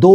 2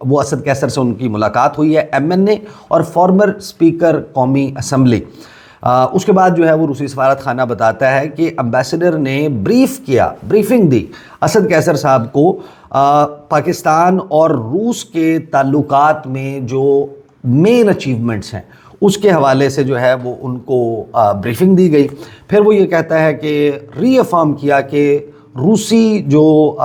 وہ اسد کیسر سے ان کی ملاقات ہوئی ہے، MNA اور فارمر اسپیکر قومی اسمبلی۔ اس کے بعد جو ہے وہ روسی سفارت خانہ بتاتا ہے کہ امبیسڈر نے بریفنگ دی اسد کیسر صاحب کو پاکستان اور روس کے تعلقات میں جو مین اچیومنٹس ہیں اس کے حوالے سے جو ہے وہ ان کو بریفنگ دی گئی۔ پھر وہ یہ کہتا ہے کہ ری افرم کیا کہ روسی جو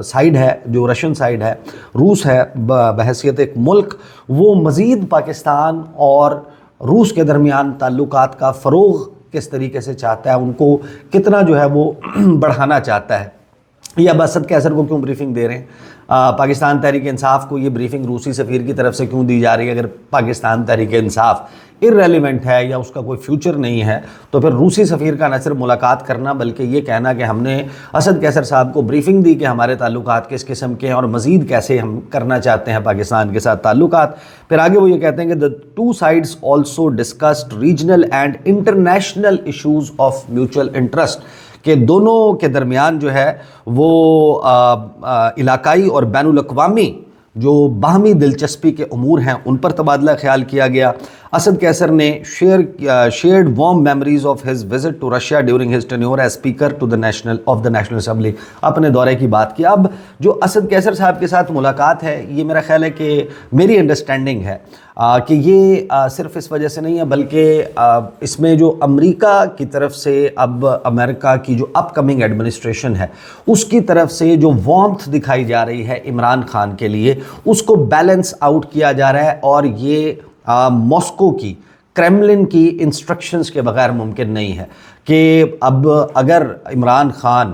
سائیڈ ہے، جو رشین سائیڈ ہے، روس ہے بحیثیت ایک ملک، وہ مزید پاکستان اور روس کے درمیان تعلقات کا فروغ کس طریقے سے چاہتا ہے، ان کو کتنا جو ہے وہ بڑھانا چاہتا ہے۔ یہ اب اسد کیسر کو کیوں بریفنگ دے رہے ہیں؟ پاکستان تحریک انصاف کو یہ بریفنگ روسی سفیر کی طرف سے کیوں دی جا رہی ہے؟ اگر پاکستان تحریک انصاف ارریلیونٹ ہے یا اس کا کوئی فیوچر نہیں ہے تو پھر روسی سفیر کا نہ صرف ملاقات کرنا بلکہ یہ کہنا کہ ہم نے اسد کیسر صاحب کو بریفنگ دی کہ ہمارے تعلقات کس قسم کے ہیں اور مزید کیسے ہم کرنا چاہتے ہیں پاکستان کے ساتھ تعلقات۔ پھر آگے وہ یہ کہتے ہیں کہ the two sides also discussed regional and international issues of mutual interest، کہ دونوں کے درمیان جو ہے وہ علاقائی اور بین الاقوامی جو باہمی دلچسپی کے امور ہیں ان پر تبادلہ خیال کیا گیا۔ اسد کیسر نے shared warm memories of his visit to Russia during his tenure as speaker to the National Assembly، اپنے دورے کی بات کی۔ اب جو اسد کیسر صاحب کے ساتھ ملاقات ہے یہ میرا خیال ہے کہ میری انڈرسٹینڈنگ ہے کہ یہ صرف اس وجہ سے نہیں ہے بلکہ اس میں جو امریکہ کی طرف سے اب امریکہ کی جو اپ کمنگ ایڈمنسٹریشن ہے اس کی طرف سے جو وارمتھ دکھائی جا رہی ہے عمران خان کے لیے اس کو بیلنس آؤٹ کیا جا رہا ہے، اور یہ ماسکو کی، کریملن کی انسٹرکشنز کے بغیر ممکن نہیں ہے کہ اب اگر عمران خان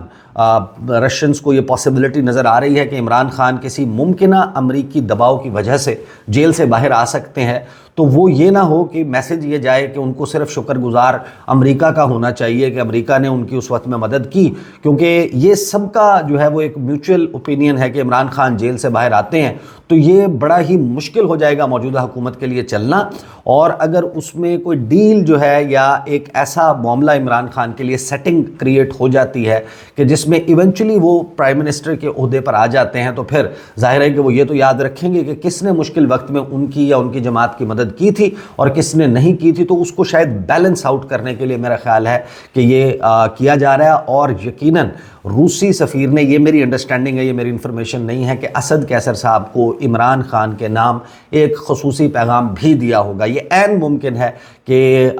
رشینز کو یہ پاسبلٹی نظر آ رہی ہے کہ عمران خان کسی ممکنہ امریکی دباؤ کی وجہ سے جیل سے باہر آ سکتے ہیں تو وہ یہ نہ ہو کہ میسج یہ جائے کہ ان کو صرف شکر گزار امریکہ کا ہونا چاہیے کہ امریکہ نے ان کی اس وقت میں مدد کی، کیونکہ یہ سب کا جو ہے وہ ایک میوچل اوپینین ہے کہ عمران خان جیل سے باہر آتے ہیں تو یہ بڑا ہی مشکل ہو جائے گا موجودہ حکومت کے لیے چلنا، اور اگر اس میں کوئی ڈیل جو ہے یا ایک ایسا معاملہ عمران خان کے لیے سیٹنگ کریٹ ہو جاتی ہے کہ جس میں ایونچولی وہ پرائم منسٹر کے عہدے پر آ جاتے ہیں تو پھر ظاہر ہے کہ وہ یہ تو یاد رکھیں گے کہ کس نے مشکل وقت میں ان کی یا ان کی جماعت کی مدد کی تھی اور کس نے نہیں کی تھی، تو اس کو شاید بیلنس آؤٹ کرنے کے لیے میرا خیال ہے کہ یہ کیا جا رہا ہے۔ اور یقیناً روسی سفیر نے، یہ میری انڈرسٹینڈنگ ہے، یہ میری انفارمیشن نہیں ہے، کہ اسد کیسر صاحب کو عمران خان کے نام ایک خصوصی پیغام بھی دیا ہوگا۔ یہ عین ممکن ہے کہ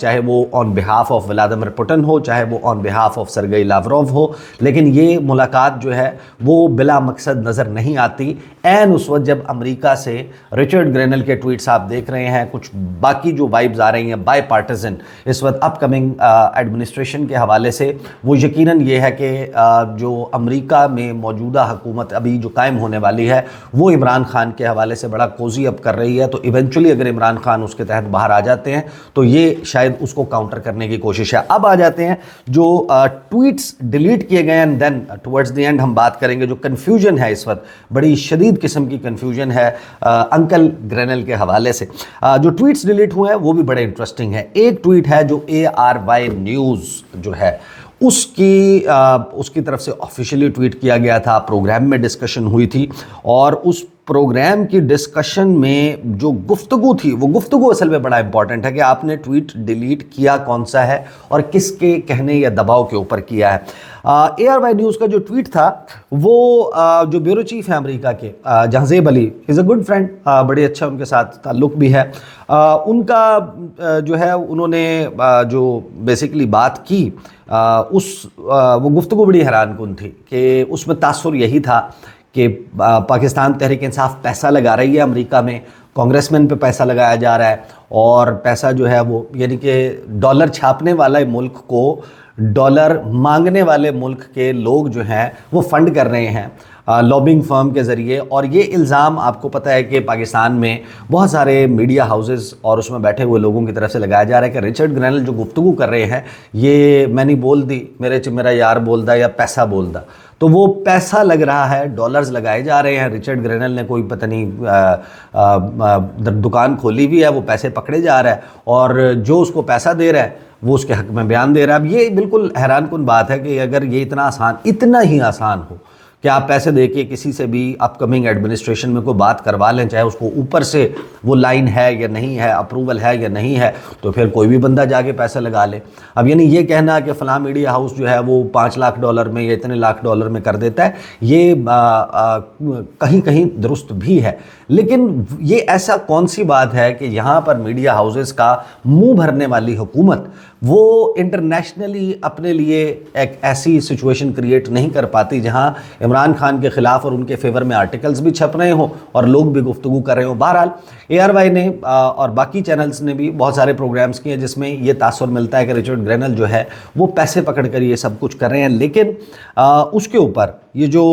چاہے وہ آن بہاف آف ولادیمر پوٹن ہو، چاہے وہ آن بہاف آف سرگئی لاوروو ہو، لیکن یہ ملاقات جو ہے وہ بلا مقصد نظر نہیں آتی۔ عین اس وقت جب امریکہ سے رچرڈ گرینل کے ٹویٹس آپ دیکھ رہے ہیں، کچھ باقی جو وائبز آ رہی ہیں بائی پارٹیزن اس وقت اپ کمنگ ایڈمنسٹریشن کے حوالے سے، وہ یقیناً یہ ہے کہ جو امریکہ میں موجودہ حکومت ابھی جو قائم ہونے والی ہے وہ عمران خان کے حوالے سے بڑا کوزی اپ کر رہی ہے، تو ایونچولی اگر عمران خان اس کے تحت باہر آ جاتے ہیں تو یہ شاید اس کو کاؤنٹر کرنے کی کوشش ہے۔ اب آ جاتے ہیں جو ٹویٹس ڈیلیٹ کیے گئے ہیں، دین ٹورڈز دی اینڈ ہم بات کریں گے جو کنفیوژن ہے اس وقت، بڑی شدید قسم کی کنفیوژن ہے انکل گرینل کے حوالے سے۔ جو ٹویٹس ڈیلیٹ ہوئے ہیں وہ بھی بڑے انٹرسٹنگ ہیں۔ ایک ٹویٹ ہے جو ARY نیوز جو ہے اس کی طرف سے آفیشیلی ٹویٹ کیا گیا تھا، پروگرام میں ڈسکشن ہوئی تھی، اور اس پروگرام کی ڈسکشن میں جو گفتگو تھی وہ گفتگو اصل میں بڑا امپورٹنٹ ہے کہ آپ نے ٹویٹ ڈیلیٹ کیا کون سا ہے اور کس کے کہنے یا دباؤ کے اوپر کیا ہے۔ ARY نیوز کا جو ٹویٹ تھا وہ جو بیورو چیف ہیں امریکہ کے جہزیب علی، از اے گڈ فرینڈ، بڑے اچھا ان کے ساتھ تعلق بھی ہے، ان کا جو ہے انہوں نے جو بیسیکلی بات کی وہ گفتگو بڑی حیران کن تھی کہ اس میں تاثر یہی تھا کہ پاکستان تحریک انصاف پیسہ لگا رہی ہے امریکہ میں، کانگریس مین پہ پیسہ لگایا جا رہا ہے، اور پیسہ جو ہے وہ یعنی کہ ڈالر چھاپنے والے ملک کو ڈالر مانگنے والے ملک کے لوگ جو ہیں وہ فنڈ کر رہے ہیں لابنگ فرم کے ذریعے۔ اور یہ الزام آپ کو پتہ ہے کہ پاکستان میں بہت سارے میڈیا ہاؤسز اور اس میں بیٹھے ہوئے لوگوں کی طرف سے لگایا جا رہا ہے کہ رچرڈ گرینل جو گفتگو کر رہے ہیں یہ میں نہیں بول دی، میرا یار بول دا یا پیسہ بول دا، تو وہ پیسہ لگ رہا ہے، ڈالرز لگائے جا رہے ہیں۔ رچرڈ گرینل نے کوئی پتہ نہیں دکان کھولی بھی ہے، وہ پیسے پکڑے جا رہا ہے، اور جو اس کو پیسہ دے رہا ہے وہ اس کے حق میں بیان دے رہا ہے۔ اب یہ بالکل حیران کن بات ہے کہ اگر یہ اتنا ہی آسان ہو کہ آپ پیسے دے کے کسی سے بھی اپ کمنگ ایڈمنسٹریشن میں کوئی بات کروا لیں، چاہے اس کو اوپر سے وہ لائن ہے یا نہیں ہے، اپروول ہے یا نہیں ہے، تو پھر کوئی بھی بندہ جا کے پیسے لگا لے۔ اب یعنی یہ کہنا کہ فلاں میڈیا ہاؤس جو ہے وہ $5 لاکھ میں یا اتنے $1 لاکھ میں کر دیتا ہے، یہ کہیں کہیں درست بھی ہے، لیکن یہ ایسا کون سی بات ہے کہ یہاں پر میڈیا ہاؤسز کا منہ بھرنے والی حکومت وہ انٹرنیشنلی اپنے لیے ایک ایسی سچویشن کریٹ نہیں کر پاتی جہاں عمران خان کے خلاف اور ان کے فیور میں آرٹیکلز بھی چھپ رہے ہوں اور لوگ بھی گفتگو کر رہے ہوں۔ بہرحال ARY نے اور باقی چینلز نے بھی بہت سارے پروگرامز کیے جس میں یہ تاثر ملتا ہے کہ رچرڈ گرینل جو ہے وہ پیسے پکڑ کر یہ سب کچھ کر رہے ہیں، لیکن اس کے اوپر یہ جو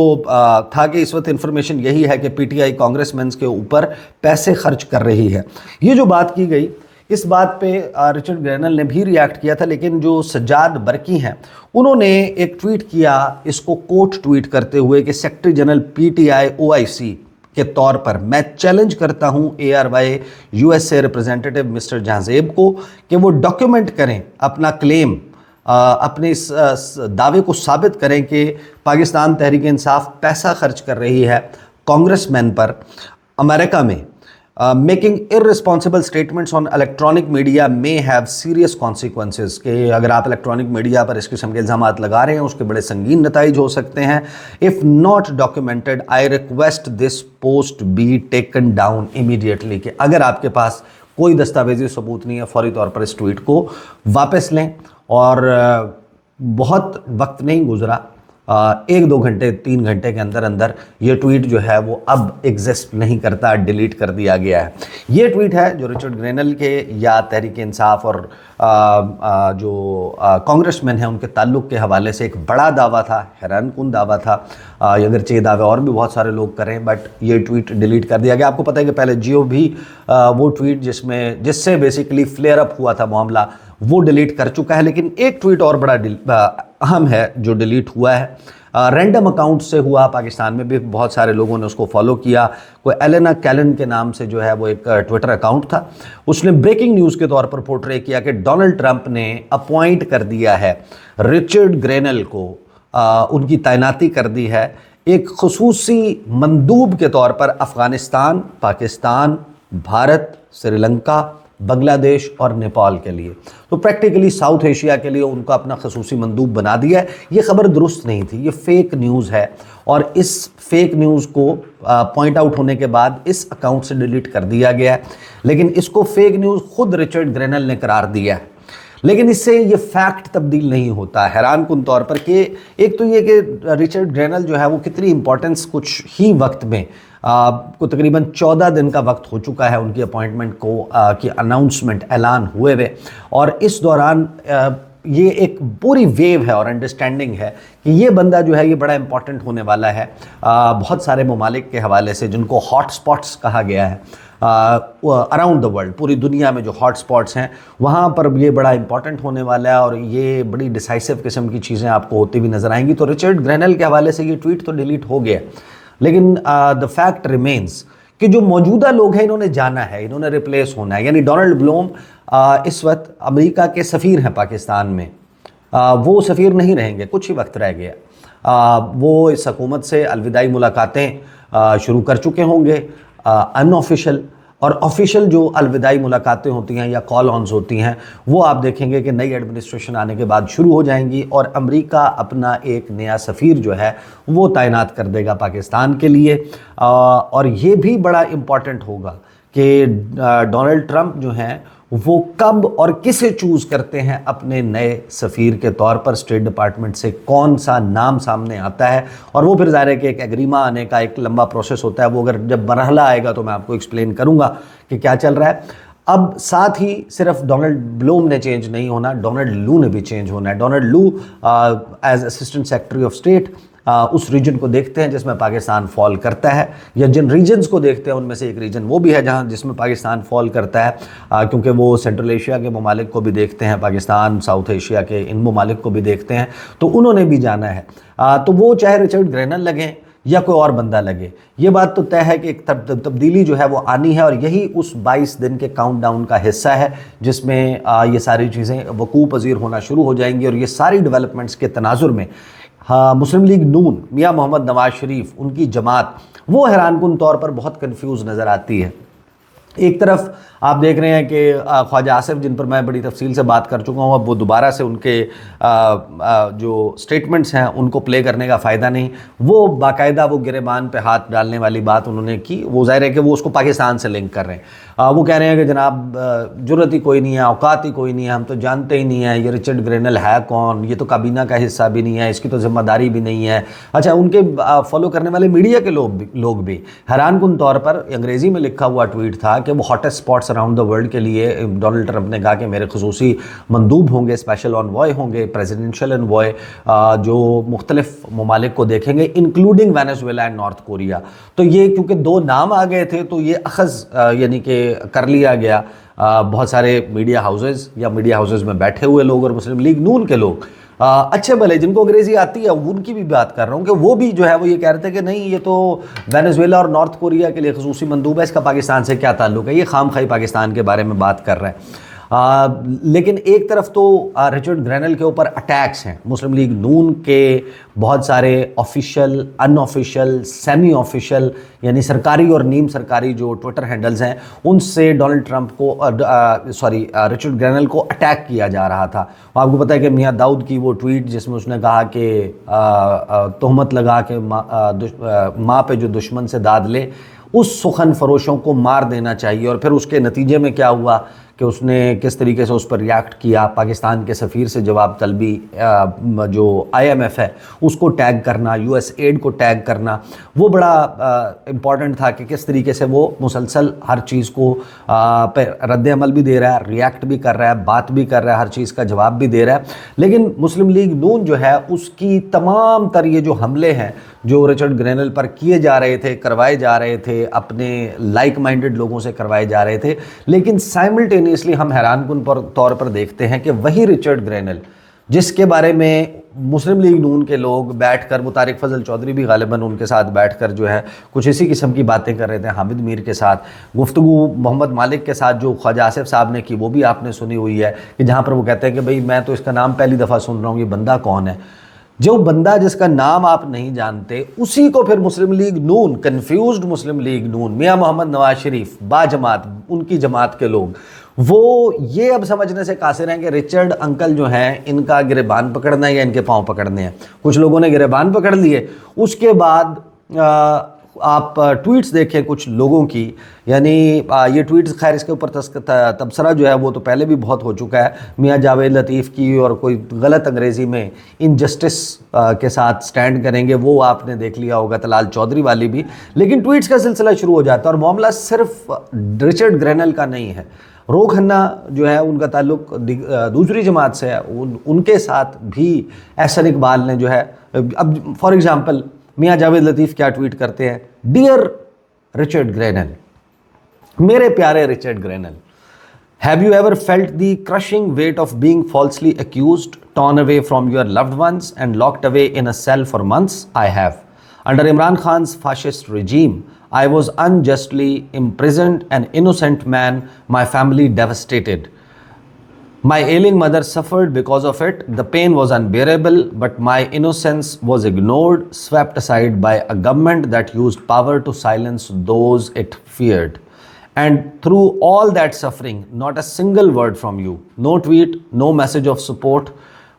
تھا کہ اس وقت انفارمیشن یہی ہے کہ PTI کانگریس مینز کے اوپر پیسے خرچ کر رہی ہے۔ یہ جو بات کی گئی اس بات پہ رچرڈ گرینل نے بھی ریاکٹ کیا تھا، لیکن جو سجاد برقی ہیں انہوں نے ایک ٹویٹ کیا، اس کو کوٹ ٹویٹ کرتے ہوئے کہ سیکرٹری جنرل PTI OIC کے طور پر میں چیلنج کرتا ہوں ARY USA representative mister Jahanzeb کو کہ وہ ڈاکیومنٹ کریں اپنا کلیم، اپنے اس دعوے کو ثابت کریں کہ پاکستان تحریک انصاف پیسہ خرچ کر رہی ہے کانگریس مین پر امریکہ میں۔ Making irresponsible statements on electronic media may have serious consequences، کہ اگر آپ الیکٹرانک میڈیا پر اس قسم کے الزامات لگا رہے ہیں اس کے بڑے سنگین نتائج ہو سکتے ہیں۔ if not documented I request this post be taken down immediately، کہ اگر آپ کے پاس کوئی دستاویزی ثبوت نہیں ہے فوری طور پر اس ٹویٹ کو واپس لیں۔ اور بہت وقت نہیں گزرا، 1-2 گھنٹے 3 گھنٹے کے اندر اندر یہ ٹویٹ جو ہے وہ اب ایگزسٹ نہیں کرتا، ڈیلیٹ کر دیا گیا ہے۔ یہ ٹویٹ ہے جو رچرڈ گرینل کے یا تحریک انصاف اور جو کانگریس مین ہیں ان کے تعلق کے حوالے سے ایک بڑا دعویٰ تھا، حیران کن دعویٰ تھا، اگرچہ یہ دعوے اور بھی بہت سارے لوگ کریں، بٹ یہ ٹویٹ ڈیلیٹ کر دیا گیا۔ آپ کو پتہ ہے کہ پہلے جیو بھی وہ ٹویٹ جس سے بیسیکلی فلیئر اپ ہوا تھا معاملہ وہ ڈیلیٹ کر چکا ہے، لیکن ایک ٹویٹ اور بڑا اہم ہے جو ڈیلیٹ ہوا ہے، رینڈم اکاؤنٹ سے ہوا، پاکستان میں بھی بہت سارے لوگوں نے اس کو فالو کیا۔ کوئی ایلینا کیلن کے نام سے جو ہے وہ ایک ٹویٹر اکاؤنٹ تھا، اس نے بریکنگ نیوز کے طور پر پورٹرے کیا کہ ڈونلڈ ٹرمپ نے اپوائنٹ کر دیا ہے رچرڈ گرینل کو، ان کی تعیناتی کر دی ہے ایک خصوصی مندوب کے طور پر افغانستان، پاکستان، بھارت، سری لنکا، بنگلہ دیش اور نیپال کے لیے، تو پریکٹیکلی ساؤتھ ایشیا کے لیے ان کو اپنا خصوصی مندوب بنا دیا ہے۔ یہ خبر درست نہیں تھی، یہ فیک نیوز ہے، اور اس فیک نیوز کو پوائنٹ آؤٹ ہونے کے بعد اس اکاؤنٹ سے ڈیلیٹ کر دیا گیا ہے، لیکن اس کو فیک نیوز خود رچرڈ گرینل نے قرار دیا ہے۔ لیکن اس سے یہ فیکٹ تبدیل نہیں ہوتا، حیران کن طور پر، کہ ایک تو یہ کہ رچرڈ گرینل جو ہے وہ کتنی امپورٹنس کچھ ہی وقت میں کو تقریباً 14 دن کا وقت ہو چکا ہے ان کی اپوائنٹمنٹ کو کی اناؤنسمنٹ اعلان ہوئے ہوئے، اور اس دوران یہ ایک پوری ویو ہے اور انڈرسٹینڈنگ ہے کہ یہ بندہ جو ہے یہ بڑا امپورٹنٹ ہونے والا ہے بہت سارے ممالک کے حوالے سے جن کو ہاٹ سپاٹس کہا گیا ہے اراؤنڈ دا ورلڈ، پوری دنیا میں جو ہاٹ سپاٹس ہیں وہاں پر یہ بڑا امپورٹنٹ ہونے والا ہے، اور یہ بڑی ڈیسائسو قسم کی چیزیں آپ کو ہوتی بھی نظر آئیں گی۔ تو رچرڈ گرینل کے حوالے سے یہ ٹویٹ تو ڈیلیٹ ہو گیا، لیکن دا فیکٹ ریمینز کہ جو موجودہ لوگ ہیں انہوں نے جانا ہے، انہوں نے ریپلیس ہونا ہے۔ یعنی ڈونلڈ بلوم اس وقت امریکہ کے سفیر ہیں پاکستان میں، وہ سفیر نہیں رہیں گے، کچھ ہی وقت رہ گیا، وہ اس حکومت سے الوداعی ملاقاتیں شروع کر چکے ہوں گے ان آفیشل، اور آفیشل جو الوداعی ملاقاتیں ہوتی ہیں یا کال آنز ہوتی ہیں وہ آپ دیکھیں گے کہ نئی ایڈمنسٹریشن آنے کے بعد شروع ہو جائیں گی، اور امریکہ اپنا ایک نیا سفیر جو ہے وہ تعینات کر دے گا پاکستان کے لیے۔ اور یہ بھی بڑا امپورٹنٹ ہوگا کہ ڈونلڈ ٹرمپ جو ہیں وہ کب اور کسے چوز کرتے ہیں اپنے نئے سفیر کے طور پر، اسٹیٹ ڈپارٹمنٹ سے کون سا نام سامنے آتا ہے، اور وہ پھر ظاہر ہے کہ ایک ایگریما آنے کا ایک لمبا پروسیس ہوتا ہے، وہ اگر جب مرحلہ آئے گا تو میں آپ کو ایکسپلین کروں گا کہ کیا چل رہا ہے۔ اب ساتھ ہی صرف ڈونلڈ بلوم نے چینج نہیں ہونا، ڈونلڈ لو نے بھی چینج ہونا ہے۔ Donald Lu as assistant secretary of state اس ریجن کو دیکھتے ہیں جس میں پاکستان فال کرتا ہے، یا جن ریجنز کو دیکھتے ہیں ان میں سے ایک ریجن وہ بھی ہے جس میں پاکستان فال کرتا ہے، کیونکہ وہ سینٹرل ایشیا کے ممالک کو بھی دیکھتے ہیں، پاکستان، ساؤتھ ایشیا کے ان ممالک کو بھی دیکھتے ہیں، تو انہوں نے بھی جانا ہے۔ تو وہ چاہے رچرڈ گرینل لگیں یا کوئی اور بندہ لگے، یہ بات تو طے ہے کہ ایک تبدیلی جو ہے وہ آنی ہے، اور یہی اس 22 دن کے کاؤنٹ ڈاؤن کا حصہ ہے جس میں یہ ساری چیزیں وقوع پذیر ہونا شروع ہو جائیں گی۔ اور یہ ساری ڈیولپمنٹس کے تناظر میں ہاں مسلم لیگ نون میاں محمد نواز شریف ان کی جماعت وہ حیران کن طور پر بہت کنفیوز نظر آتی ہے. ایک طرف آپ دیکھ رہے ہیں کہ خواجہ آصف جن پر میں بڑی تفصیل سے بات کر چکا ہوں، اب وہ دوبارہ سے ان کے جو سٹیٹمنٹس ہیں ان کو پلے کرنے کا فائدہ نہیں. وہ باقاعدہ وہ گریبان پہ ہاتھ ڈالنے والی بات انہوں نے کی. وہ ظاہر ہے کہ وہ اس کو پاکستان سے لنک کر رہے ہیں. وہ کہہ رہے ہیں کہ جناب جرت ہی کوئی نہیں ہے، اوقات ہی کوئی نہیں ہے، ہم تو جانتے ہی نہیں ہیں یہ رچرڈ گرینل ہے کون، یہ تو کابینہ کا حصہ بھی نہیں ہے، اس کی تو ذمہ داری بھی نہیں ہے. اچھا ان کے فالو کرنے والے میڈیا کے لوگ بھی حیران کن طور پر انگریزی میں لکھا ہوا ٹویٹ تھا کہ وہ hottest spots around the world کے لیے ڈونلڈ ٹرمپ نے کہا کہ میرے خصوصی مندوب ہوں گے، اسپیشل انوائے ہوں گے، پریزیڈنشل انوائے جو مختلف ممالک کو دیکھیں گے including Venezuela and north Korea. تو یہ کیونکہ دو نام آ گئے تھے تو یہ اخذ یعنی کہ کر لیا گیا. بہت سارے میڈیا ہاؤسز یا میڈیا ہاؤسز میں بیٹھے ہوئے لوگ اور مسلم لیگ نون کے لوگ اچھے بھلے جن کو انگریزی آتی ہے ان کی بھی بات کر رہا ہوں کہ وہ بھی جو ہے وہ یہ کہہ رہے تھے کہ نہیں یہ تو وینزویلا اور نارتھ کوریا کے لیے خصوصی مندوب ہے، اس کا پاکستان سے کیا تعلق ہے، یہ خام خواہی پاکستان کے بارے میں بات کر رہے ہیں. لیکن ایک طرف تو رچرڈ گرینل کے اوپر اٹیکس ہیں. مسلم لیگ نون کے بہت سارے آفیشیل، ان آفیشیل، سیمی آفیشیل یعنی سرکاری اور نیم سرکاری جو ٹویٹر ہینڈلز ہیں ان سے ڈونلڈ ٹرمپ کو رچرڈ گرینل کو اٹیک کیا جا رہا تھا. آپ کو پتہ ہے کہ میاں داؤد کی وہ ٹویٹ جس میں اس نے کہا کہ تہمت لگا کہ ماں پہ جو دشمن سے داد لے اس سخن فروشوں کو مار دینا چاہیے، اور پھر اس کے نتیجے میں کیا ہوا کہ اس نے کس طریقے سے اس پر ریاکٹ کیا. پاکستان کے سفیر سے جواب طلبی، جو IMF ہے اس کو ٹیگ کرنا، USAID کو ٹیگ کرنا، وہ بڑا امپورٹنٹ تھا کہ کس طریقے سے وہ مسلسل ہر چیز کو رد عمل بھی دے رہا ہے، ریاکٹ بھی کر رہا ہے، بات بھی کر رہا ہے، ہر چیز کا جواب بھی دے رہا ہے. لیکن مسلم لیگ نون جو ہے اس کی تمام تر یہ جو حملے ہیں جو رچرڈ گرینل پر کیے جا رہے تھے، کروائے جا رہے تھے، اپنے لائک مائنڈڈ لوگوں سے کروائے جا رہے تھے، لیکن سائملٹینیسلی ہم حیران کن طور پر دیکھتے ہیں کہ وہی رچرڈ گرینل جس کے بارے میں مسلم لیگ نون کے لوگ بیٹھ کر، وہ طارق فضل چودھری بھی غالباً ان کے ساتھ بیٹھ کر جو ہے کچھ اسی قسم کی باتیں کر رہے تھے، حامد میر کے ساتھ گفتگو محمد مالک کے ساتھ جو خواجہ آصف صاحب نے کی وہ بھی آپ نے سنی ہوئی ہے کہ جہاں پر وہ کہتے ہیں کہ بھئی میں تو اس کا نام پہلی دفعہ سن رہا ہوں، یہ بندہ کون ہے. جو بندہ جس کا نام آپ نہیں جانتے اسی کو پھر مسلم لیگ نون، کنفیوزڈ مسلم لیگ نون، میاں محمد نواز شریف با جماعت ان کی جماعت کے لوگ وہ یہ اب سمجھنے سے قاصر ہیں کہ رچرڈ انکل جو ہیں ان کا گریبان پکڑنا ہے یا ان کے پاؤں پکڑنے ہیں. کچھ لوگوں نے گریبان پکڑ لیے. اس کے بعد آپ ٹویٹس دیکھیں کچھ لوگوں کی، یعنی یہ ٹویٹس خیر اس کے اوپر تبصرہ جو ہے وہ تو پہلے بھی بہت ہو چکا ہے، میاں جاوید لطیف کی اور کوئی غلط انگریزی میں انجسٹس کے ساتھ سٹینڈ کریں گے وہ آپ نے دیکھ لیا ہوگا، طلال چودھری والی بھی. لیکن ٹویٹس کا سلسلہ شروع ہو جاتا ہے اور معاملہ صرف رچرڈ گرینل کا نہیں ہے. رو کھنہ جو ہے ان کا تعلق دوسری جماعت سے ہے، ان کے ساتھ بھی احسن اقبال نے جو ہے، اب فار ایگزامپل میاں جاوید لطیف کیا ٹویٹ کرتے ہیں، ڈیئر رچرڈ گرینل، میرے پیارے Richard گرینل، have you ever felt the crushing weight of being falsely accused, torn away from your loved ones and locked away in a cell for months? I have. Under Imran Khan's fascist regime, I was unjustly imprisoned, an innocent man, my family devastated. My ailing mother suffered because of it. The pain was unbearable, but my innocence was ignored, swept aside by a government that used power to silence those it feared. And through all that suffering, not a single word from you, no tweet, no message of support.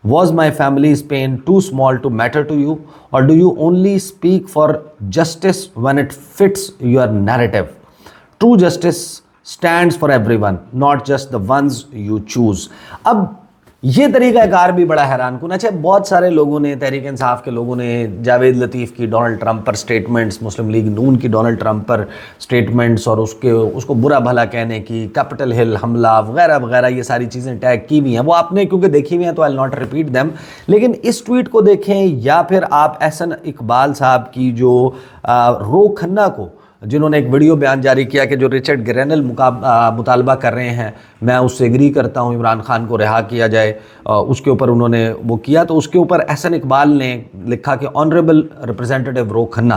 Was my family's pain too small to matter to you, or do you only speak for justice when it fits your narrative? True justice stands for everyone, not just the ones you choose. اب یہ طریقہ کار بھی بڑا حیران کن. اچھا بہت سارے لوگوں نے، تحریک انصاف کے لوگوں نے جاوید لطیف کی ڈونلڈ ٹرمپ پر سٹیٹمنٹس، مسلم لیگ نون کی ڈونلڈ ٹرمپ پر سٹیٹمنٹس اور اس کو برا بھلا کہنے کی، کیپٹل ہل حملہ وغیرہ وغیرہ یہ ساری چیزیں ٹیگ کی ہوئی ہیں. وہ آپ نے کیونکہ دیکھی ہوئی ہیں تو آئی ول ناٹ ریپیٹ دیم. لیکن اس ٹویٹ کو دیکھیں یا پھر آپ احسن اقبال صاحب کی جو رو کھنہ کو، جنہوں نے ایک ویڈیو بیان جاری کیا کہ جو رچرڈ گرینل مطالبہ کر رہے ہیں میں اس سے ایگری کرتا ہوں، عمران خان کو رہا کیا جائے، اس کے اوپر انہوں نے وہ کیا. تو اس کے اوپر احسن اقبال نے لکھا کہ honourable representative row Khanna,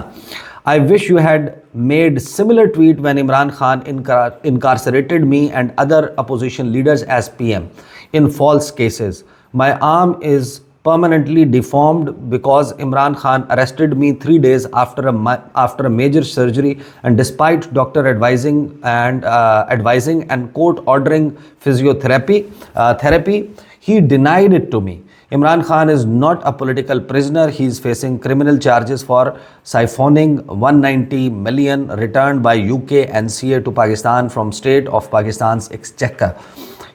I wish you had made similar tweet when Imran Khan incarcerated me and other opposition leaders as PM in false cases. My arm is permanently deformed because Imran Khan arrested me 3 days after a major surgery, and despite doctor advising and court ordering therapy, he denied it to me. Imran Khan is not a political prisoner. He is facing criminal charges for siphoning 190 million returned by UK NCA to Pakistan from state of Pakistan's exchequer.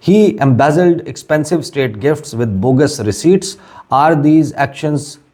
He embezzled expensive state gifts with bogus receipts. Are these actions